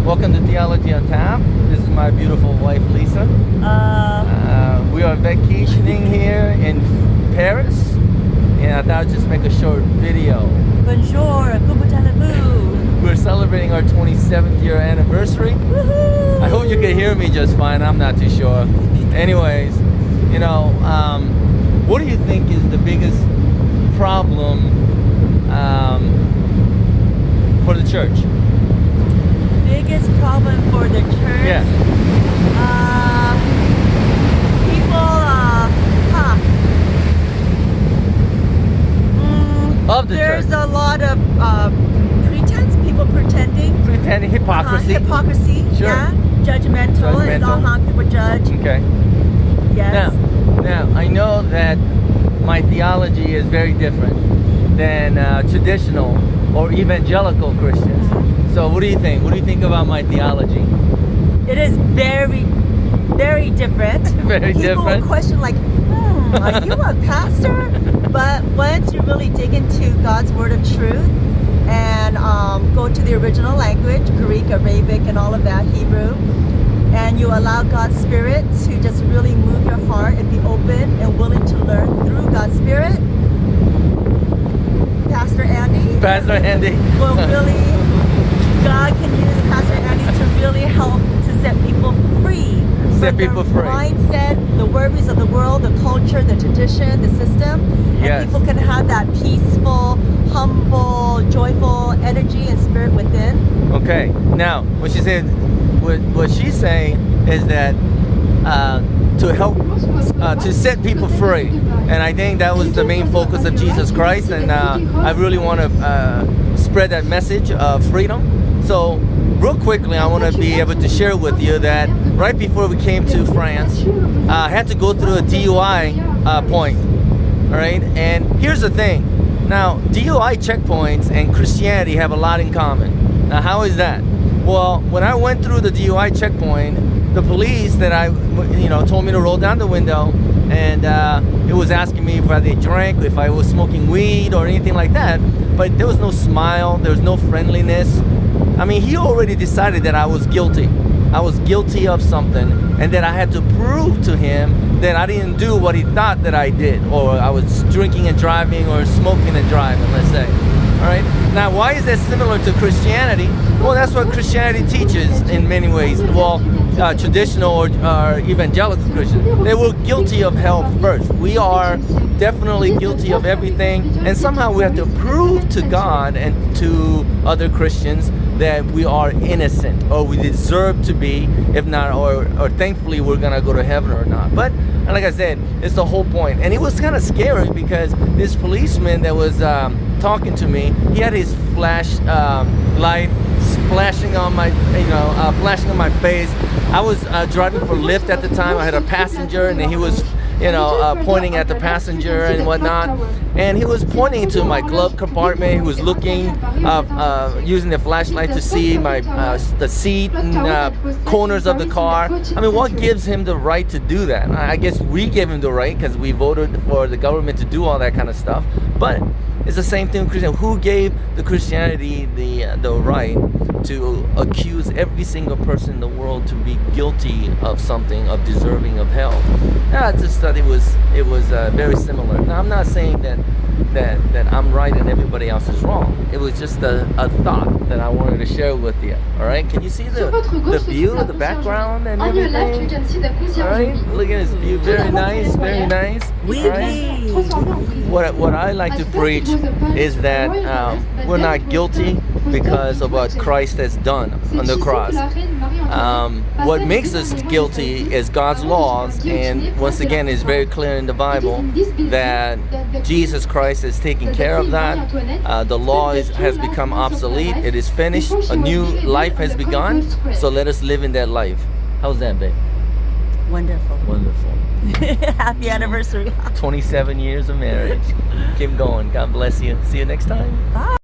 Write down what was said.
Welcome to Theology on Tap. This is my beautiful wife, Lisa. We are vacationing here in Paris, and I thought I'd just make a short video. Bonjour, comment allez-vous? We're celebrating our 27th year anniversary. Woohoo! I hope you can hear me just fine. I'm not too sure. Anyways, you know, what do you think is the biggest problem for the church? Biggest problem for the church? Yeah. Of the there's church. a lot of pretense, people pretending. Pretending, hypocrisy. Hypocrisy, Sure. yeah. Judgmental, and all how people judge. Okay. Yes. Now, I know that my theology is very different than traditional or evangelical Christians. So what do you think? What do you think about my theology? It is very, very different. Very people different. Will question like, are you a pastor? But once you really dig into God's word of truth and go to the original language, Greek, Arabic, and all of that, Hebrew, and you allow God's Spirit to just really move your heart and be open and willing to learn through God's Spirit, Pastor Andy will really, God can use Pastor Andy to really help to set people free. Set people free. Mindset, the worries of the world, the culture, the tradition, the system. And Yes. people can have that peaceful, humble, joyful energy and spirit within. Okay. Now, what she said, what she's saying is that to help to set people free, and I think that was the main focus of Jesus Christ, and I really want to spread that message of freedom. So, real quickly, I want to be able to share with you that right before we came to France, I had to go through a DUI point. All right, and here's the thing. Now, DUI checkpoints and Christianity have a lot in common. Now, how is that? Well, when I went through the DUI checkpoint, the police that told me to roll down the window, and it was asking me if I drank, if I was smoking weed or anything like that. But there was no smile, there was no friendliness. I mean, he already decided that I was guilty. I was guilty of something, and that I had to prove to him that I didn't do what he thought that I did, or I was drinking and driving or smoking and driving, let's say. All right. Now, why is that similar to Christianity? Well, that's what Christianity teaches in many ways. Well, traditional or evangelical Christians, they were guilty of hell first. We are definitely guilty of everything, and somehow we have to prove to God and to other Christians that we are innocent, or we deserve to be, if not, or thankfully we're gonna go to heaven or not. But like I said, it's the whole point. And it was kind of scary because this policeman that was talking to me, he had his flash light flashing on my, flashing on my face. I was driving for Lyft at the time. I had a passenger, and he was, pointing at the passenger and whatnot. And he was pointing to my glove compartment. He was looking, using the flashlight to see the seat and corners of the car. I mean, what gives him the right to do that? I guess we gave him the right because we voted for the government to do all that kind of stuff. But it's the same thing with Christianity. Who gave the Christianity the right to accuse every single person in the world to be guilty of something, of deserving of hell? I just thought it was very similar. Now, I'm not saying that I'm right and everybody else is wrong. It was just a thought that I wanted to share with you. All right, can you see the view, the background, and everything? All right, look at this view. Very nice, very nice. All right? What I like to preach is that we're not guilty because of what Christ has done on the cross. What makes us guilty is God's laws, and once again, it's very clear in the Bible that Jesus Christ has taken care of that. The law has become obsolete. It is finished. A new life has begun. So let us live in that life. How's that, babe? Wonderful. Wonderful. Happy anniversary. 27 years of marriage. Keep going. God bless you. See you next time. Bye.